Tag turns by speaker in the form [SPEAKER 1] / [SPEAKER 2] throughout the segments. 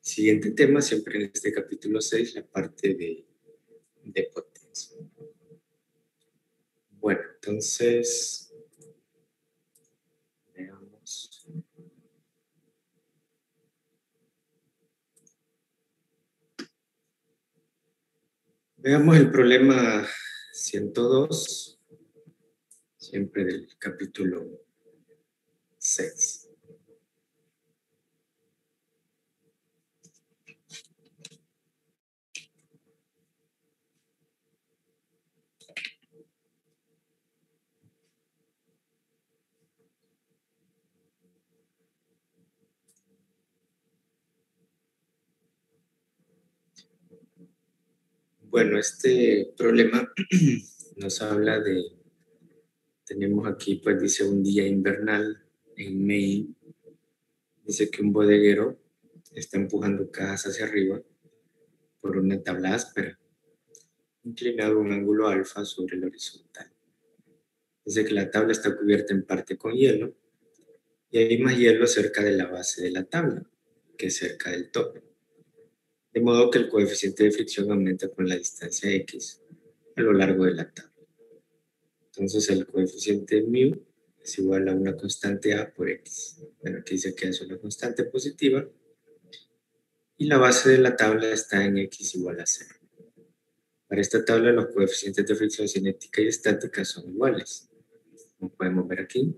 [SPEAKER 1] Siguiente tema, siempre en este capítulo 6, la parte de potencia. Bueno, entonces, veamos. Veamos el problema 102, siempre del capítulo 6. Bueno, este problema nos habla de, tenemos aquí, pues dice un día invernal en Maine. Dice que un bodeguero está empujando cajas hacia arriba por una tabla áspera, inclinado a un ángulo alfa sobre el horizontal. Dice que la tabla está cubierta en parte con hielo y hay más hielo cerca de la base de la tabla que cerca del tope. De modo que el coeficiente de fricción aumenta con la distancia x a lo largo de la tabla. Entonces el coeficiente μ es igual a una constante a por x. Bueno, aquí dice que es una constante positiva y la base de la tabla está en x igual a 0. Para esta tabla los coeficientes de fricción cinética y estática son iguales, como podemos ver aquí.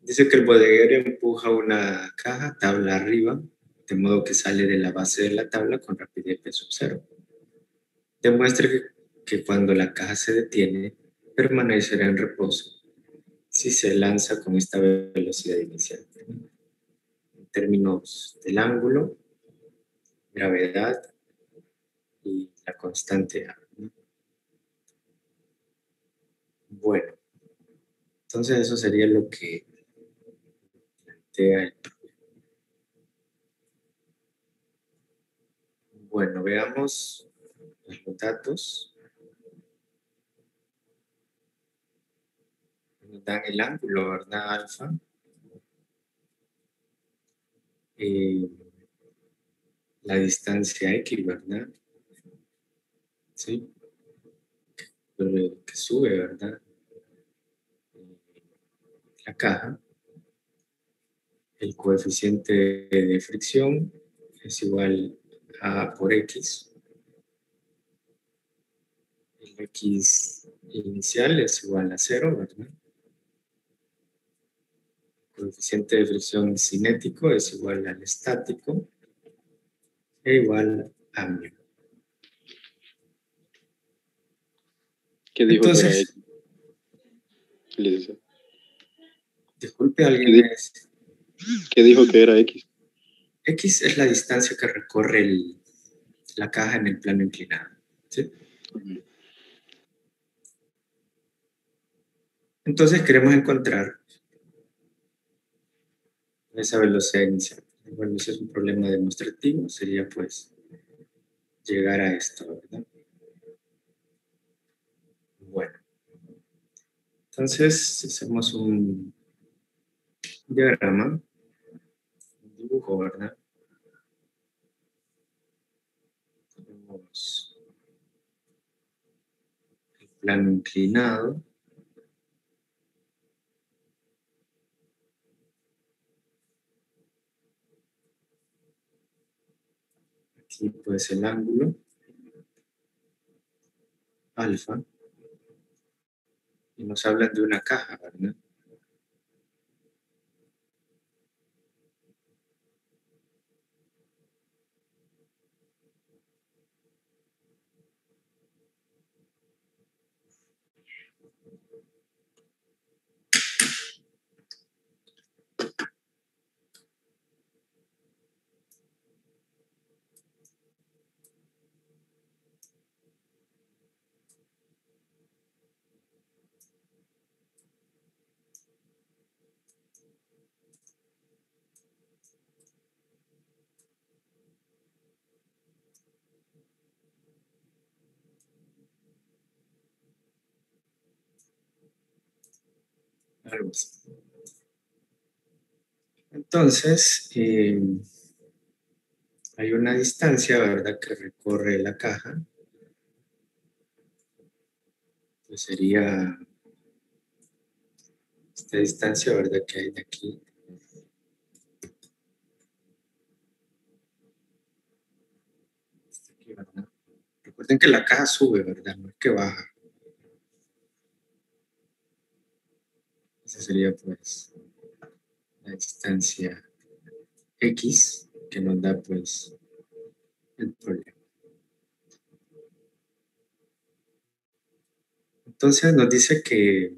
[SPEAKER 1] Dice que el bodeguero empuja una caja tabla arriba, de modo que sale de la base de la tabla con rapidez p sub 0. Demuestra que cuando la caja se detiene, permanecerá en reposo si se lanza con esta velocidad inicial. En términos del ángulo, gravedad y la constante A. Bueno, entonces eso sería lo que plantea el problema. Bueno, veamos los datos. Nos dan el ángulo, ¿verdad? Alfa. La distancia X, ¿verdad? Sí. Que sube, ¿verdad? La caja. El coeficiente de fricción es igual a A por X. El X inicial es igual a 0, ¿verdad? El coeficiente de fricción cinético es igual al estático e igual a μ.
[SPEAKER 2] ¿Qué dijo que era
[SPEAKER 1] Entonces,
[SPEAKER 2] X?
[SPEAKER 1] disculpe, alguien me dice.
[SPEAKER 2] ¿Qué dijo que era X?
[SPEAKER 1] X es la distancia que recorre la caja en el plano inclinado. ¿Sí? Entonces queremos encontrar esa velocidad inicial. Bueno, ese es un problema demostrativo, sería pues llegar a esto, ¿verdad? Bueno, entonces hacemos un diagrama, un dibujo, ¿verdad? Tenemos el plano inclinado. Aquí pues el ángulo alfa. Y nos hablan de una caja, ¿verdad? Algo así. Entonces, hay una distancia, ¿verdad?, que recorre la caja. Pues sería esta distancia, ¿verdad?, que hay de aquí. Hasta aquí, ¿verdad? Recuerden que la caja sube, ¿verdad? No es que baja. Esa sería, pues, la distancia X que nos da, pues, el problema. Entonces nos dice que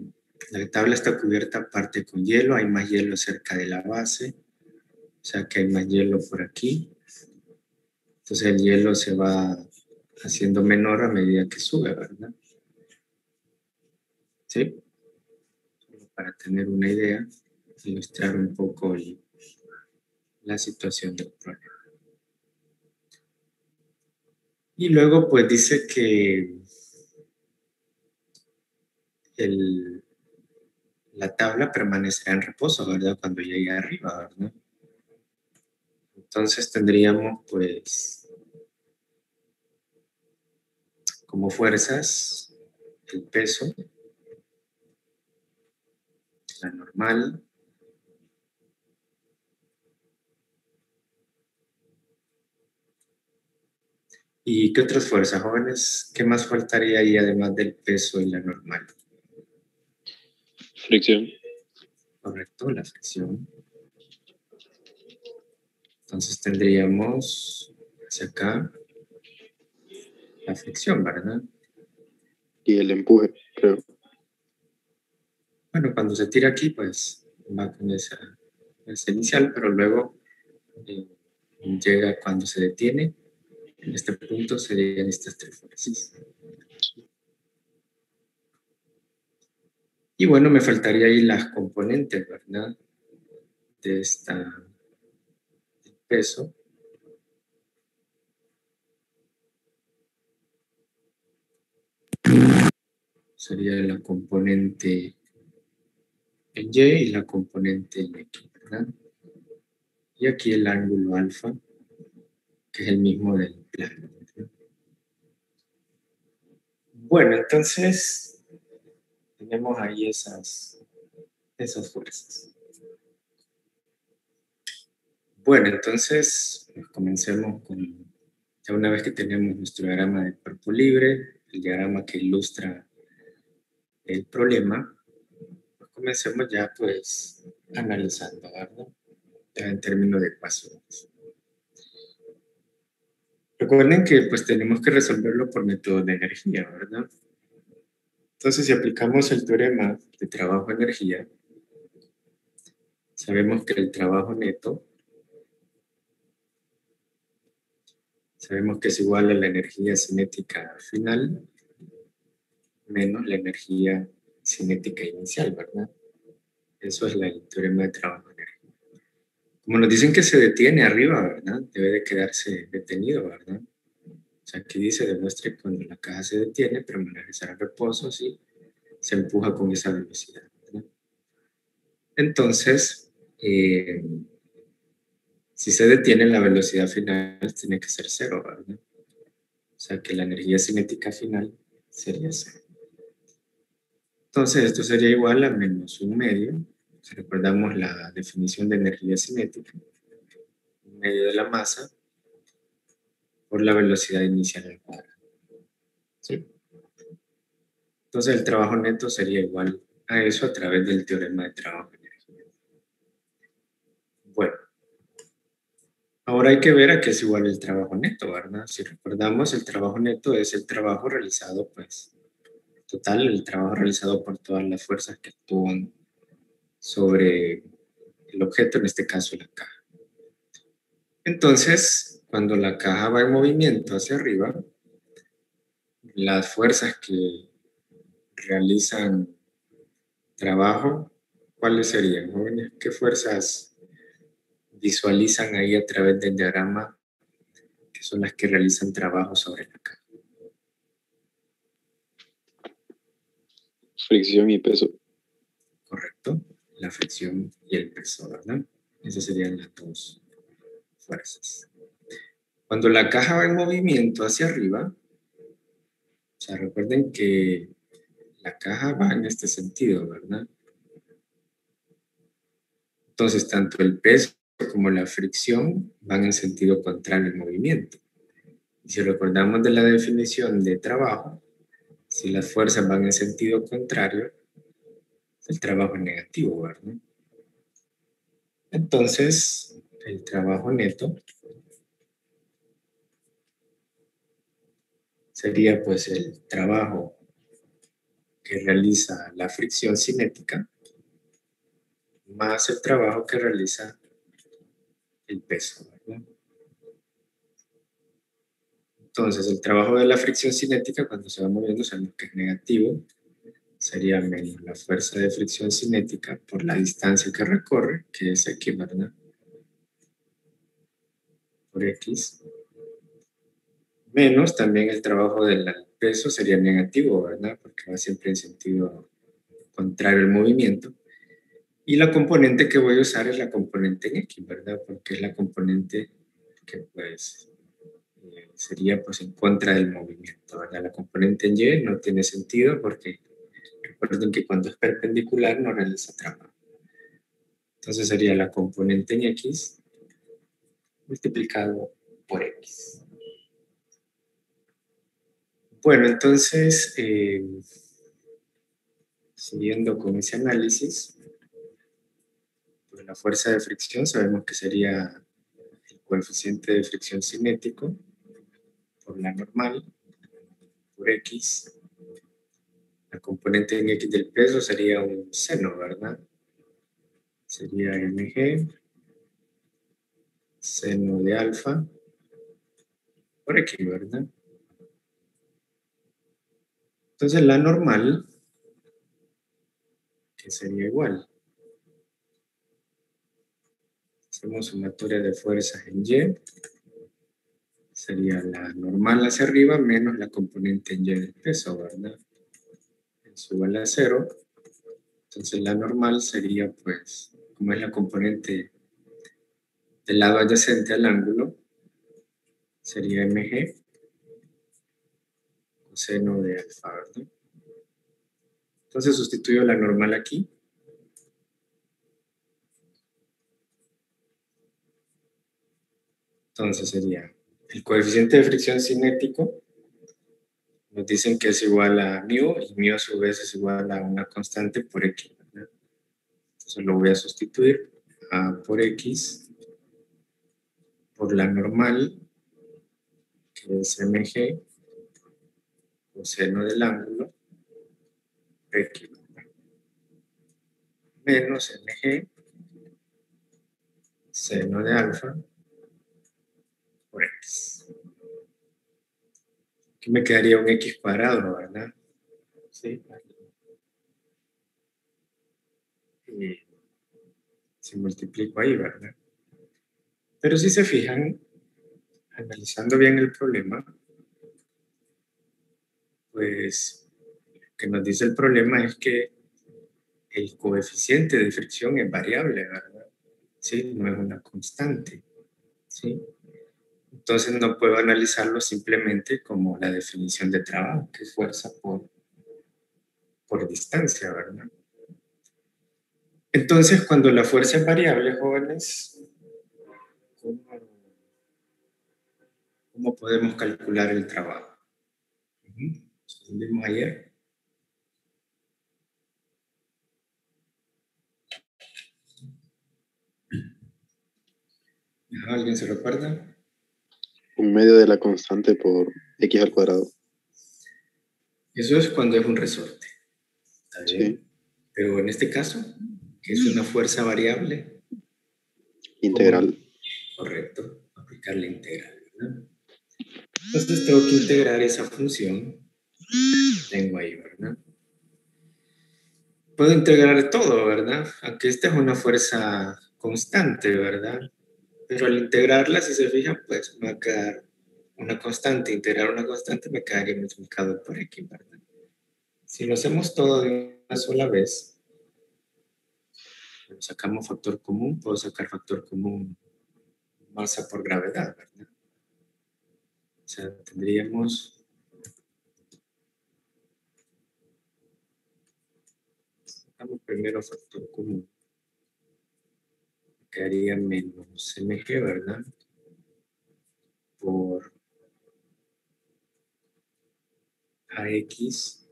[SPEAKER 1] la tabla está cubierta parte con hielo, hay más hielo cerca de la base, o sea que hay más hielo por aquí. Entonces el hielo se va haciendo menor a medida que sube, ¿verdad? ¿Sí? Solo para tener una idea, ilustrar un poco la situación del problema. Y luego pues dice que la tabla permanecerá en reposo, ¿verdad? Cuando llegue arriba, ¿verdad? Entonces tendríamos pues como fuerzas el peso, la normal, ¿y qué otras fuerzas, jóvenes? ¿Qué más faltaría ahí además del peso y la normal?
[SPEAKER 2] Fricción.
[SPEAKER 1] Correcto, la fricción. Entonces tendríamos hacia acá la fricción, ¿verdad?
[SPEAKER 2] Y el empuje, creo.
[SPEAKER 1] Bueno, cuando se tira aquí, pues va con esa inicial, pero luego eh, llega cuando se detiene. En este punto serían estas tres fuerzas. Y bueno, me faltaría ahí las componentes, ¿verdad? De esta peso. Sería la componente en Y y la componente en X, ¿verdad? Y aquí el ángulo alfa, que es el mismo del plano, ¿verdad? Bueno, entonces tenemos ahí esas fuerzas. Bueno, entonces pues, comencemos con, ya una vez que tenemos nuestro diagrama de cuerpo libre, el diagrama que ilustra el problema, pues comencemos ya pues analizando, ¿verdad? Ya en términos de ecuaciones. Recuerden que pues tenemos que resolverlo por métodos de energía, ¿verdad? Entonces si aplicamos el teorema de trabajo-energía, sabemos que el trabajo neto, sabemos que es igual a la energía cinética final menos la energía cinética inicial, ¿verdad? Eso es el teorema de trabajo-energía. Como nos dicen que se detiene arriba, ¿verdad? Debe de quedarse detenido, ¿verdad? O sea, aquí dice, demuestre que cuando la caja se detiene, permanecerá en reposo, ¿sí? Se empuja con esa velocidad, ¿verdad? Entonces, si se detiene, la velocidad final tiene que ser cero, ¿verdad? O sea, que la energía cinética final sería cero. Entonces, esto sería igual a menos un medio. Si recordamos la definición de energía cinética, un medio de la masa por la velocidad inicial al cuadrado. ¿Sí? Entonces, el trabajo neto sería igual a eso a través del teorema de trabajo-energía. Bueno, ahora hay que ver a qué es igual el trabajo neto, ¿verdad? Si recordamos, el trabajo neto es el trabajo realizado, pues, total, el trabajo realizado por todas las fuerzas que actúan sobre el objeto, en este caso la caja. Entonces, cuando la caja va en movimiento hacia arriba, las fuerzas que realizan trabajo, ¿cuáles serían, jóvenes? ¿Qué fuerzas visualizan ahí a través del diagrama que son las que realizan trabajo sobre la caja?
[SPEAKER 2] Fricción y peso.
[SPEAKER 1] Correcto, la fricción y el peso, ¿verdad? Esas serían las dos fuerzas. Cuando la caja va en movimiento hacia arriba, o sea, recuerden que la caja va en este sentido, ¿verdad? Entonces, tanto el peso como la fricción van en sentido contrario al movimiento. Y si recordamos de la definición de trabajo, si las fuerzas van en sentido contrario, el trabajo es negativo, ¿verdad? Entonces, el trabajo neto sería pues el trabajo que realiza la fricción cinética más el trabajo que realiza el peso, ¿verdad? Entonces, el trabajo de la fricción cinética cuando se va moviendo sabemos que es negativo, sería menos la fuerza de fricción cinética por la distancia que recorre, que es aquí, ¿verdad? Por X, menos también el trabajo del peso sería negativo, ¿verdad? Porque va siempre en sentido contrario al movimiento. Y la componente que voy a usar es la componente en X, ¿verdad? Porque es la componente que pues sería pues en contra del movimiento, ¿verdad? La componente en Y no tiene sentido porque recuerden que cuando es perpendicular no realiza trabajo. Entonces sería la componente en X multiplicado por X. Bueno, entonces, siguiendo con ese análisis, pues la fuerza de fricción sabemos que sería el coeficiente de fricción cinético por la normal, por X. La componente en X del peso sería un seno, ¿verdad? Sería mg, seno de alfa, por X, ¿verdad? Entonces la normal, que sería igual. Hacemos sumatoria de fuerzas en Y, sería la normal hacia arriba menos la componente en Y del peso, ¿verdad? Eso igual a 0. Entonces la normal sería, pues, como es la componente del lado adyacente al ángulo, sería mg coseno de alfa, ¿verdad? Entonces sustituyo la normal aquí. Entonces sería el coeficiente de fricción cinético, nos dicen que es igual a μ, y μ a su vez es igual a una constante por x, ¿verdad? Entonces lo voy a sustituir a por x por la normal, que es mg coseno del ángulo, x, menos mg seno de alfa por x. Aquí me quedaría un x cuadrado, ¿verdad? Sí. Y si multiplico ahí, ¿verdad? Pero si se fijan, analizando bien el problema, pues lo que nos dice el problema es que el coeficiente de fricción es variable, ¿verdad? Sí, no es una constante, ¿sí? Entonces no puedo analizarlo simplemente como la definición de trabajo, que es fuerza por distancia, ¿verdad? Entonces, cuando la fuerza es variable, jóvenes, ¿cómo podemos calcular el trabajo? Lo vimos ayer. ¿Alguien se recuerda?
[SPEAKER 2] Un medio de la constante por x al cuadrado.
[SPEAKER 1] Eso es cuando es un resorte. ¿Está bien?
[SPEAKER 2] Sí.
[SPEAKER 1] Pero en este caso, que es una fuerza variable, ¿cómo?
[SPEAKER 2] Integral.
[SPEAKER 1] Correcto, aplicar la integral, ¿verdad? Entonces tengo que integrar esa función que tengo ahí, ¿verdad? Puedo integrar todo, ¿verdad? Aunque esta es una fuerza constante, ¿verdad? Pero al integrarla, si se fijan, pues me va a quedar una constante. Integrar una constante me quedaría multiplicado por x, ¿verdad? Si lo hacemos todo de una sola vez, sacamos factor común, puedo sacar factor común masa por gravedad, ¿verdad? sea, tendríamos... Sacamos primero factor común. Quedaría menos mg, ¿verdad? Por ax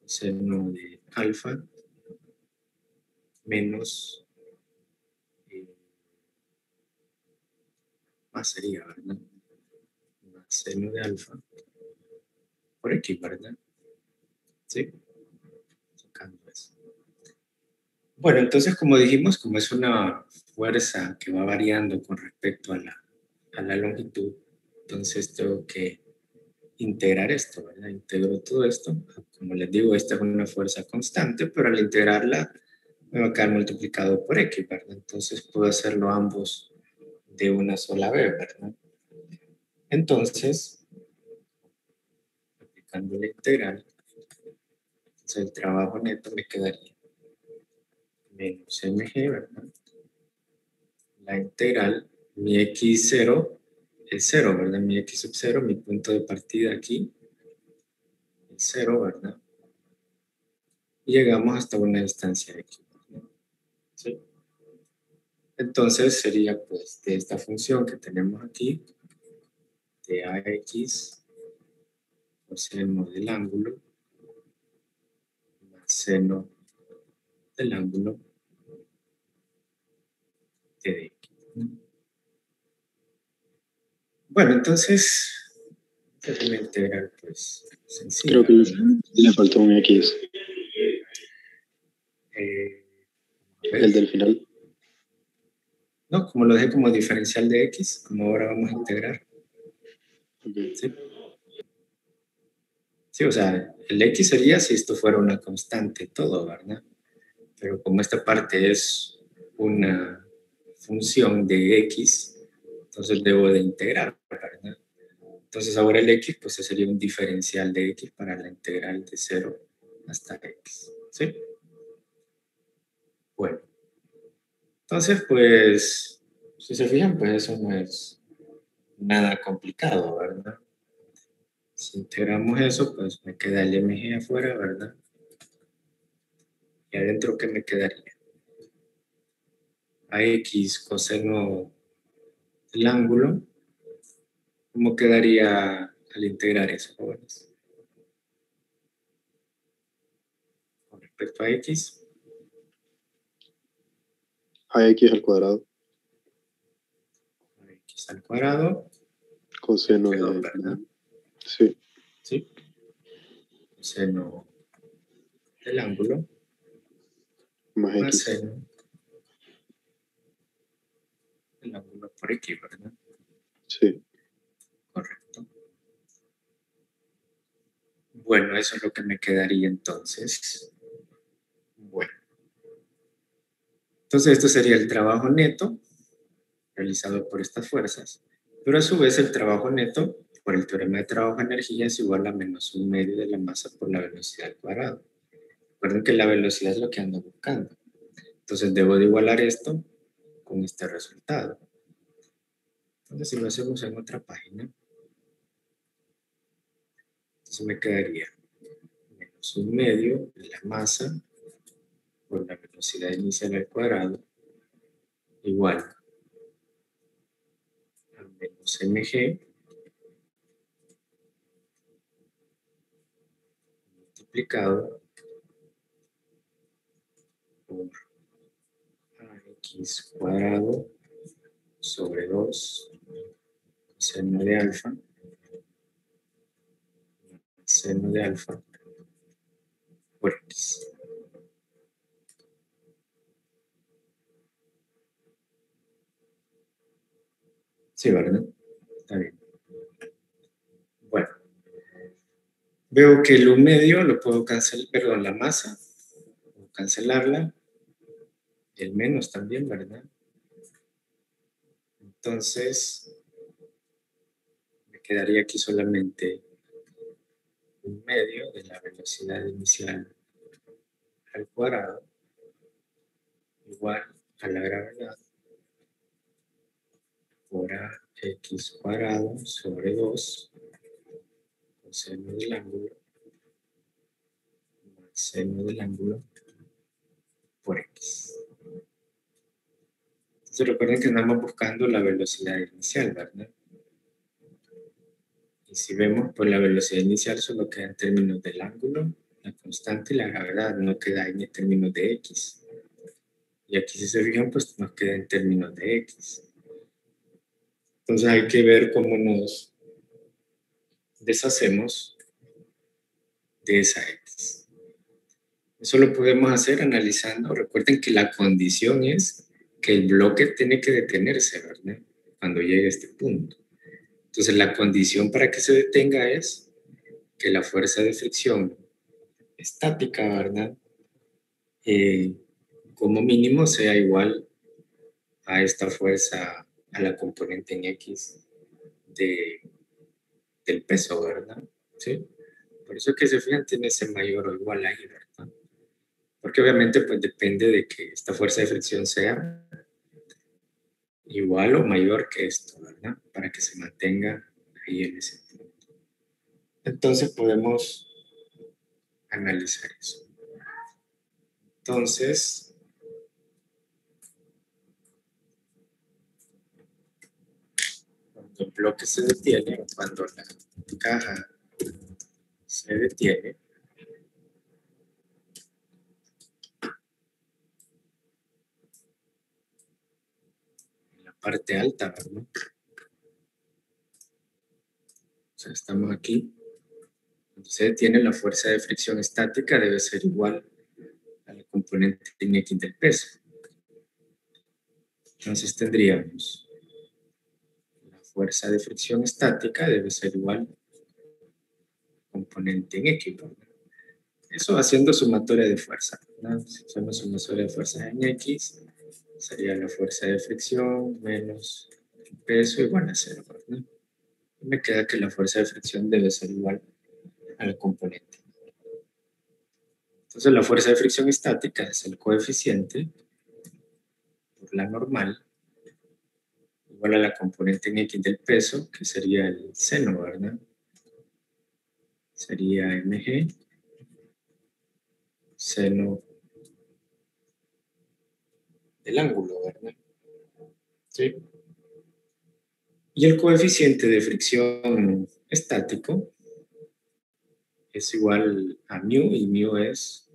[SPEAKER 1] seno de alfa menos más sería, ¿verdad? Más seno de alfa por x, ¿verdad? ¿Sí? Sacando eso. Bueno, entonces, como dijimos, como es una fuerza que va variando con respecto a la longitud, entonces tengo que integrar esto, ¿verdad? Integro todo esto. Como les digo, esta es una fuerza constante, pero al integrarla me va a quedar multiplicado por x, ¿verdad? Entonces puedo hacerlo ambos de una sola vez, ¿verdad? Entonces, aplicando la integral, entonces el trabajo neto me quedaría menos mg, ¿verdad? La integral, mi x0 es 0, ¿verdad? Mi x sub 0, mi punto de partida aquí, es 0, ¿verdad? Y llegamos hasta una distancia x, ¿verdad? ¿Sí? Entonces sería pues de esta función que tenemos aquí, de ax coseno del ángulo más seno del ángulo de x. Bueno, entonces es una integral pues sencilla,
[SPEAKER 2] Creo que
[SPEAKER 1] ¿verdad?
[SPEAKER 2] le faltó un X,
[SPEAKER 1] A ver.
[SPEAKER 2] el del final.
[SPEAKER 1] No, como lo dejé como diferencial de x, como ahora vamos a integrar.
[SPEAKER 2] Okay.
[SPEAKER 1] ¿Sí? Sí, o sea, el x sería si esto fuera una constante, todo, ¿verdad? Pero como esta parte es una función de x, entonces debo de integrar, ¿verdad? Entonces ahora el x, pues sería un diferencial de x para la integral de 0 hasta x. ¿Sí? Bueno, entonces, pues, si se fijan, pues eso no es nada complicado, ¿verdad? Si integramos eso, pues me queda el mg afuera, ¿verdad? Y adentro, ¿qué me quedaría? Ax coseno del ángulo. ¿Cómo quedaría al integrar eso, jóvenes? Con respecto a x,
[SPEAKER 2] AX al cuadrado,
[SPEAKER 1] x al cuadrado, ya
[SPEAKER 2] coseno
[SPEAKER 1] quedó,
[SPEAKER 2] de...
[SPEAKER 1] ¿verdad?
[SPEAKER 2] Sí,
[SPEAKER 1] ¿Sí? Coseno del ángulo
[SPEAKER 2] más
[SPEAKER 1] más
[SPEAKER 2] X.
[SPEAKER 1] seno del ángulo por x, ¿verdad?
[SPEAKER 2] Sí.
[SPEAKER 1] Correcto. Bueno, eso es lo que me quedaría entonces. Bueno. Entonces, esto sería el trabajo neto realizado por estas fuerzas, pero a su vez el trabajo neto por el teorema de trabajo-energía es igual a menos un medio de la masa por la velocidad al cuadrado. Recuerden que la velocidad es lo que ando buscando. Entonces, debo de igualar esto con este resultado. Entonces, si lo hacemos en otra página, entonces me quedaría menos un medio de la masa por la velocidad inicial al cuadrado igual a menos mg multiplicado por ax cuadrado sobre 2 seno de alfa, seno de alfa por x. Sí, ¿verdad? Está bien. Bueno, veo que el medio lo puedo cancelar, perdón, la masa, puedo cancelarla, y el menos también, ¿verdad? Entonces, me quedaría aquí solamente un medio de la velocidad inicial al cuadrado igual a la gravedad por x cuadrado sobre 2 coseno del ángulo más seno del ángulo por x. Entonces recuerden que andamos buscando la velocidad inicial, ¿verdad? Y si vemos, pues la velocidad inicial solo queda en términos del ángulo, la constante y la gravedad, no queda en términos de x. Y aquí si se fijan, pues nos queda en términos de x. Entonces hay que ver cómo nos deshacemos de esa x. Eso lo podemos hacer analizando. Recuerden que la condición es que el bloque tiene que detenerse, ¿verdad? Cuando llegue a este punto. Entonces la condición para que se detenga es que la fuerza de fricción estática, ¿verdad? Como mínimo sea igual a esta fuerza, a la componente en x del peso, ¿verdad? ¿Sí? Por eso que se fijan, tiene ese mayor o igual ahí, ¿verdad? Porque obviamente pues depende de que esta fuerza de fricción sea igual o mayor que esto, ¿verdad? Para que se mantenga ahí en ese punto. Entonces podemos analizar eso. Entonces, cuando el bloque se detiene, o cuando la caja se detiene, en la parte alta, ¿verdad? O sea, estamos aquí. Cuando se detiene, la fuerza de fricción estática debe ser igual a la componente en X del peso. Entonces tendríamos la fuerza de fricción estática debe ser igual a componente en X, ¿verdad? Eso haciendo sumatoria de fuerza, ¿verdad? Si hacemos sumatoria de fuerzas en X, sería la fuerza de fricción menos el peso igual a 0, ¿verdad? Y me queda que la fuerza de fricción debe ser igual a la componente. Entonces la fuerza de fricción estática es el coeficiente por la normal igual a la componente en X del peso, que sería el seno, ¿verdad? Sería mg, seno del ángulo, ¿verdad? ¿Sí? Y el coeficiente de fricción estático es igual a mu, y mu es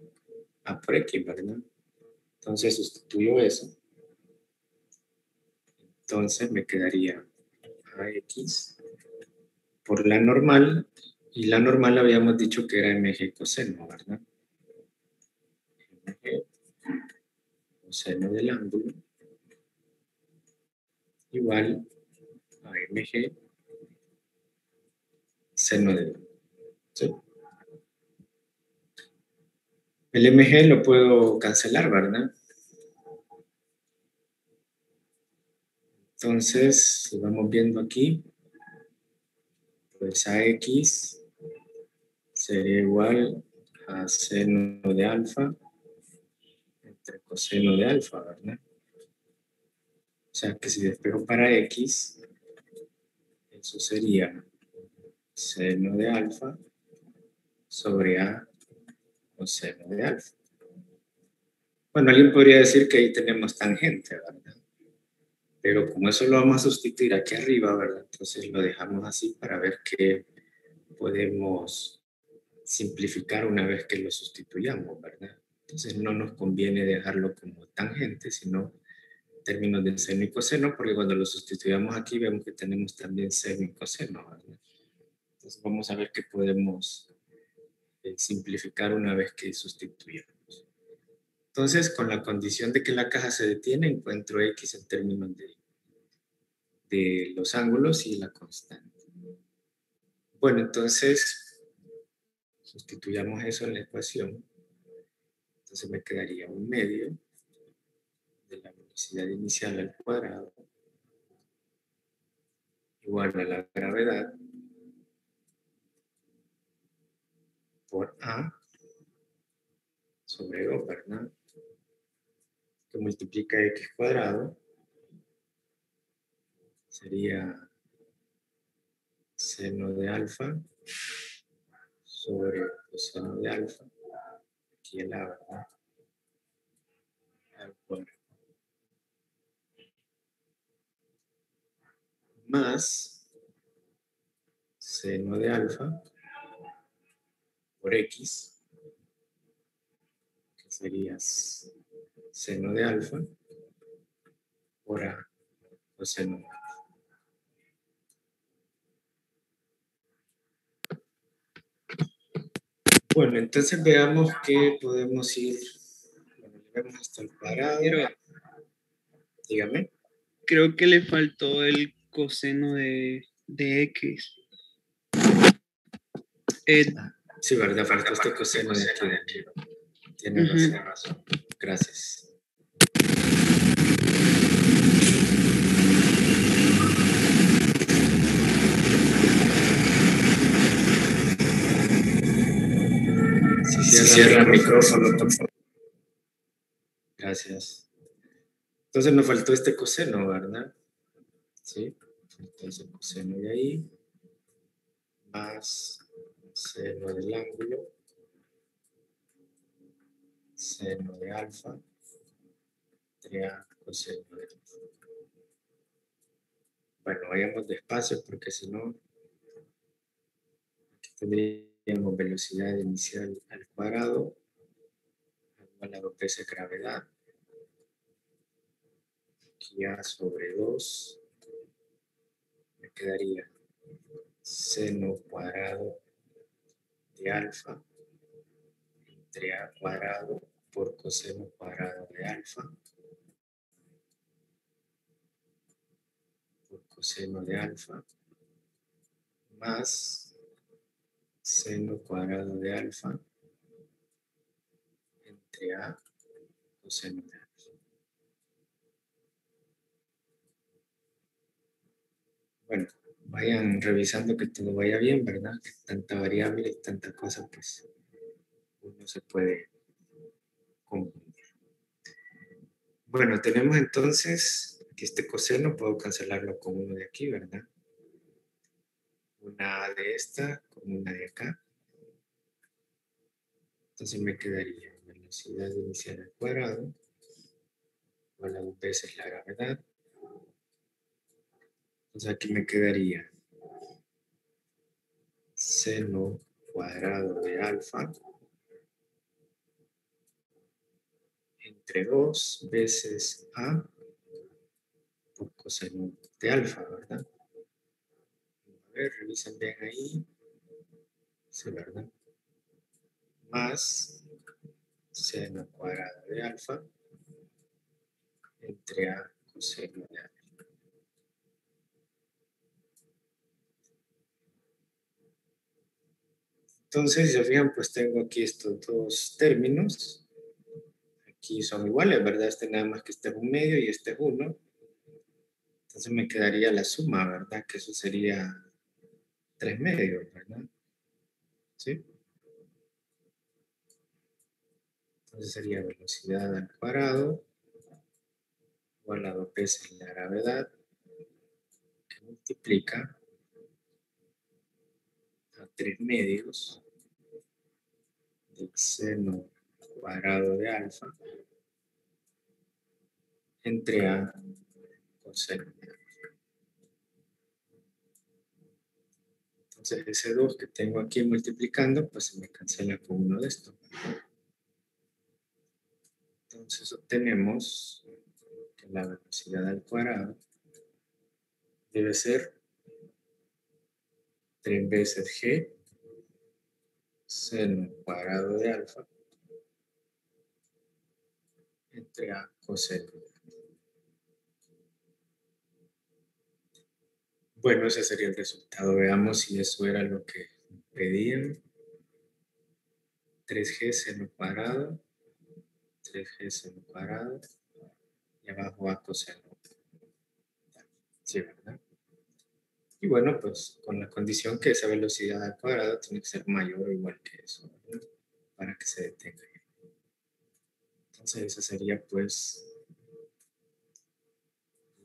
[SPEAKER 1] A por X, ¿verdad? Entonces sustituyo eso. Entonces me quedaría AX por la normal, y la normal habíamos dicho que era mg coseno, ¿verdad? Mg coseno del ángulo igual a mg seno del ángulo. ¿Sí? El mg lo puedo cancelar, ¿verdad? Entonces, si vamos viendo aquí, pues AX sería igual a seno de alfa entre coseno de alfa, ¿verdad? O sea que si despejo para X, eso sería seno de alfa sobre A coseno de alfa. Bueno, alguien podría decir que ahí tenemos tangente, ¿verdad? Pero como eso lo vamos a sustituir aquí arriba, ¿verdad? Entonces lo dejamos así para ver qué podemos simplificar una vez que lo sustituyamos, ¿verdad? Entonces no nos conviene dejarlo como tangente, sino términos de seno y coseno, porque cuando lo sustituyamos aquí vemos que tenemos también seno y coseno, ¿verdad? Entonces vamos a ver qué podemos simplificar una vez que sustituyamos. Entonces, con la condición de que la caja se detiene, encuentro X en términos de los ángulos y la constante. Bueno, entonces, sustituyamos eso en la ecuación. Entonces me quedaría un medio de la velocidad inicial al cuadrado igual a la gravedad por A sobre 2, ¿verdad? Que multiplica X cuadrado sería seno de alfa sobre coseno de alfa, aquí el A, ¿verdad? Al cuadrado. Más seno de alfa por X, que sería seno de alfa por A coseno de alfa. Bueno, entonces veamos que podemos ir, bueno, le vemos hasta el cuadrado.
[SPEAKER 3] Pero
[SPEAKER 1] Dígame.
[SPEAKER 3] creo que le faltó el coseno de X.
[SPEAKER 1] Sí, ¿verdad? Faltó este coseno de aquí. Tiene razón. Gracias. Si cierra el micrófono, por favor. Gracias. Entonces nos faltó este coseno, ¿verdad? Sí. Entonces coseno de ahí más seno del ángulo, seno de alfa, entre A coseno de alfa. Bueno, vayamos despacio porque si no, aquí tendríamos velocidad inicial al cuadrado, igual a 2 veces gravedad, aquí A sobre 2, me quedaría seno cuadrado de alfa entre A cuadrado por coseno cuadrado de alfa por coseno de alfa más seno cuadrado de alfa entre A coseno de alfa. Bueno, vayan revisando que todo vaya bien, ¿verdad? Que tanta variable y tanta cosa, pues uno se puede confundir. Bueno, tenemos entonces que este coseno puedo cancelarlo con uno de aquí, ¿verdad? Una de esta con una de acá. Entonces me quedaría velocidad inicial al cuadrado, igual a 2 veces la gravedad. Entonces aquí me quedaría seno cuadrado de alfa entre 2 veces A por coseno de alfa, ¿verdad? A ver, revisen bien ahí. Sí, ¿verdad? Más seno cuadrado de alfa entre A coseno de alfa. Entonces, si se fijan, pues tengo aquí estos dos términos. Aquí son iguales, ¿verdad? Este nada más que este es un medio y este es 1. Entonces me quedaría la suma, ¿verdad? Que eso sería 3 medios, ¿verdad? ¿Sí? Entonces sería velocidad al cuadrado igual a 2 veces la gravedad que multiplica a 3 medios del seno cuadrado de alfa entre A coseno de alfa. Entonces ese 2 que tengo aquí multiplicando, pues se me cancela con uno de estos. Entonces obtenemos que la velocidad al cuadrado debe ser 3 veces G seno cuadrado de alfa entre A coseno de alfa. Bueno, ese sería el resultado. Veamos si eso era lo que pedían. 3G seno cuadrado, 3G seno cuadrado, y abajo A coseno. Sí, ¿verdad? Y bueno, pues con la condición que esa velocidad al cuadrado tiene que ser mayor o igual que eso, ¿verdad? Para que se detenga. Entonces esa sería pues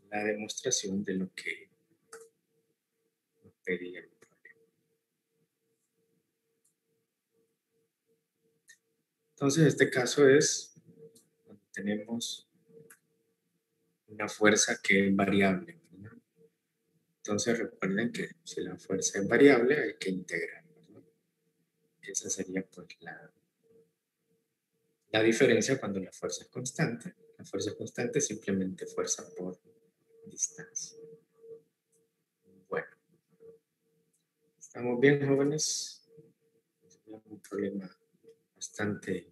[SPEAKER 1] la demostración de lo que nos pedía el problema. Entonces, este caso es cuando tenemos una fuerza que es variable, ¿verdad? Entonces, recuerden que si la fuerza es variable, hay que integrar, ¿verdad? Esa sería pues la diferencia cuando la fuerza es constante. La fuerza es simplemente fuerza por distancia. Bueno, ¿estamos bien, jóvenes? Es un problema bastante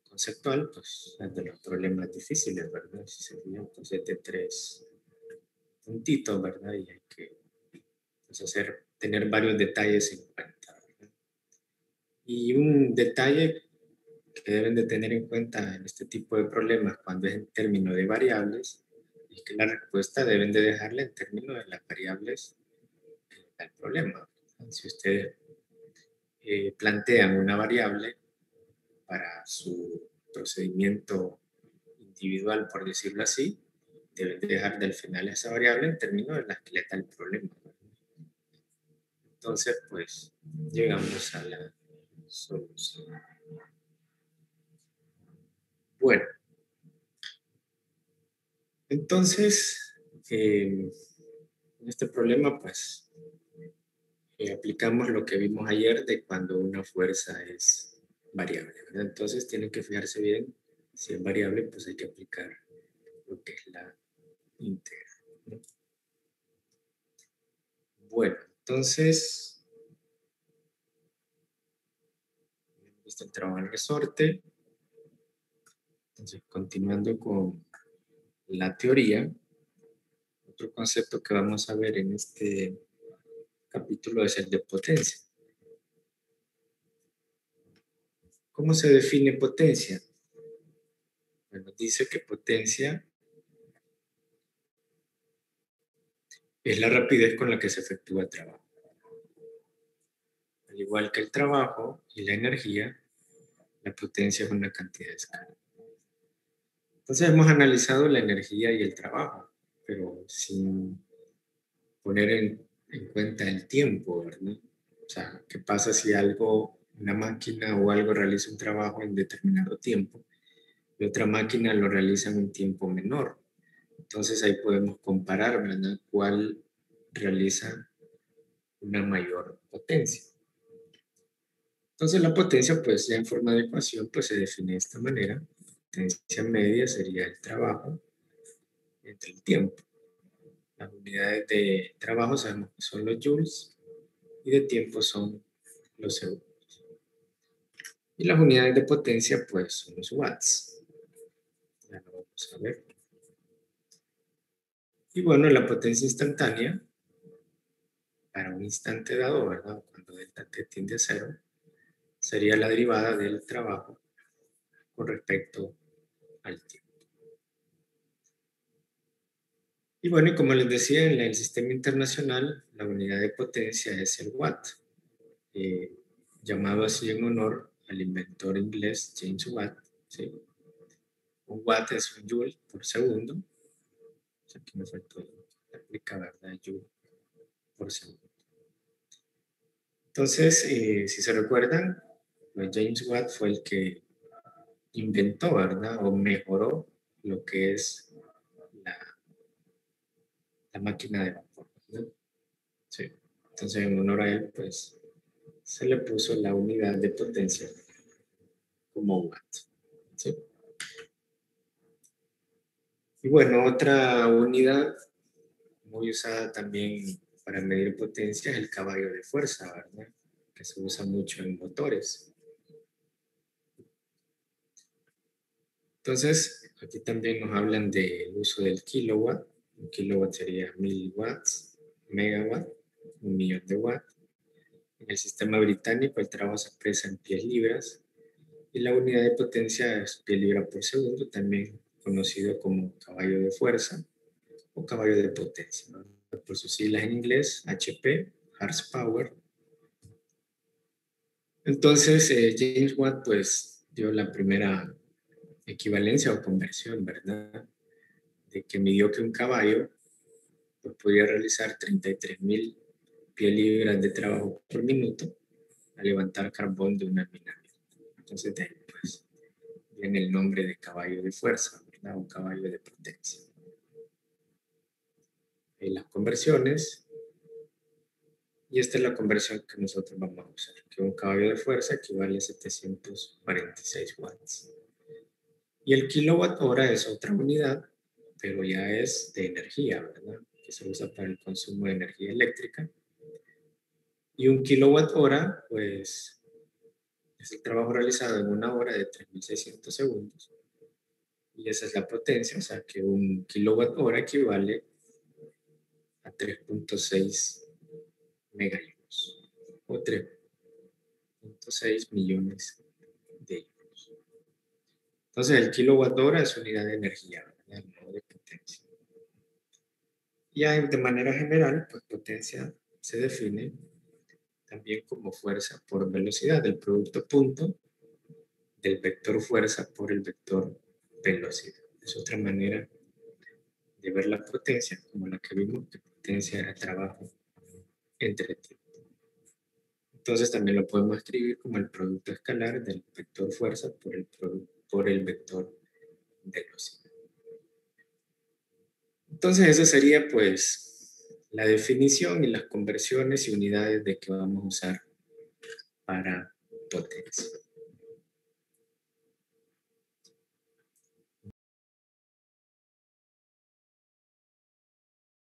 [SPEAKER 1] conceptual, pues es de los problemas difíciles, ¿verdad? Si se fijan, pues es de 3 puntitos, ¿verdad? Y hay que pues, tener varios detalles en cuenta, ¿verdad? Y un detalle que deben de tener en cuenta en este tipo de problemas cuando es en términos de variables es que la respuesta deben de dejarla en términos de las variables del problema. Si ustedes plantean una variable para su procedimiento individual, por decirlo así, deben de dejar del final esa variable en términos de las que le da el problema. Entonces, pues, llegamos a la solución. Bueno, entonces, en este problema, pues, aplicamos lo que vimos ayer de cuando una fuerza es variable, ¿verdad? Entonces, tienen que fijarse bien, si es variable, pues hay que aplicar lo que es la íntegra, ¿no? Bueno, entonces, visto el trabajo en resorte. Entonces, continuando con la teoría, otro concepto que vamos a ver en este capítulo es el de potencia. ¿Cómo se define potencia? Bueno, dice que potencia es la rapidez con la que se efectúa el trabajo. Al igual que el trabajo y la energía, la potencia es una cantidad de escala. Entonces hemos analizado la energía y el trabajo, pero sin poner en cuenta el tiempo, ¿verdad? O sea, ¿qué pasa si una máquina o algo realiza un trabajo en determinado tiempo y otra máquina lo realiza en un tiempo menor? Entonces ahí podemos comparar, ¿verdad? ¿Cuál realiza una mayor potencia? Entonces la potencia, pues ya en forma de ecuación, pues se define de esta manera. Potencia media sería el trabajo entre el tiempo. Las unidades de trabajo sabemos que son los joules y de tiempo son los segundos. Y las unidades de potencia, pues, son los watts. Ya lo vamos a ver. Y bueno, la potencia instantánea, para un instante dado, ¿verdad? Cuando delta t tiende a 0, sería la derivada del trabajo con respecto al tiempo. Y bueno, y como les decía, en el sistema internacional, la unidad de potencia es el watt, llamado así en honor al inventor inglés James Watt, ¿sí? Un watt es un joule por segundo. Aquí me faltó la aplica, ¿verdad? Joule por segundo. Entonces, si se recuerdan, pues James Watt fue el que inventó, ¿verdad? O mejoró lo que es la máquina de vapor, ¿verdad? Sí. Entonces, en honor a él, pues, se le puso la unidad de potencia como watt, ¿sí? Y bueno, otra unidad muy usada también para medir potencia es el caballo de fuerza, ¿verdad? Que se usa mucho en motores. Entonces, aquí también nos hablan del uso del kilowatt. Un kilowatt sería 1000 watts, megawatt, 1.000.000 de watts. En el sistema británico el trabajo se expresa en pies libras y la unidad de potencia es pie libra por segundo, también conocido como caballo de fuerza o caballo de potencia, ¿no? Por sus siglas en inglés, HP, horsepower. Entonces, James Watt pues dio la primera equivalencia o conversión, ¿verdad? De que midió que un caballo pues, podía realizar 33.000 pies libras de trabajo por minuto al levantar carbón de una mina. Entonces de ahí pues viene el nombre de caballo de fuerza, ¿verdad? O caballo de potencia. En las conversiones, y esta es la conversión que nosotros vamos a usar, que un caballo de fuerza equivale a 746 watts. Y el kilowatt hora es otra unidad, pero ya es de energía, ¿verdad? Que se usa para el consumo de energía eléctrica. Y un kilowatt hora, pues, es el trabajo realizado en una hora de 3.600 segundos. Y esa es la potencia, o sea que un kilowatt hora equivale a 3.6 megajoules o 3.6 millones de joules. Entonces el kilowatt hora es unidad de energía, ¿verdad? No de potencia. Ya de manera general, pues potencia se define también como fuerza por velocidad, el producto punto del vector fuerza por el vector velocidad. Es otra manera de ver la potencia, como la que vimos, que potencia era trabajo entre tiempo. Entonces también lo podemos escribir como el producto escalar del vector fuerza por el vector velocidad. Entonces esa sería pues la definición y las conversiones y unidades de que vamos a usar para potencia.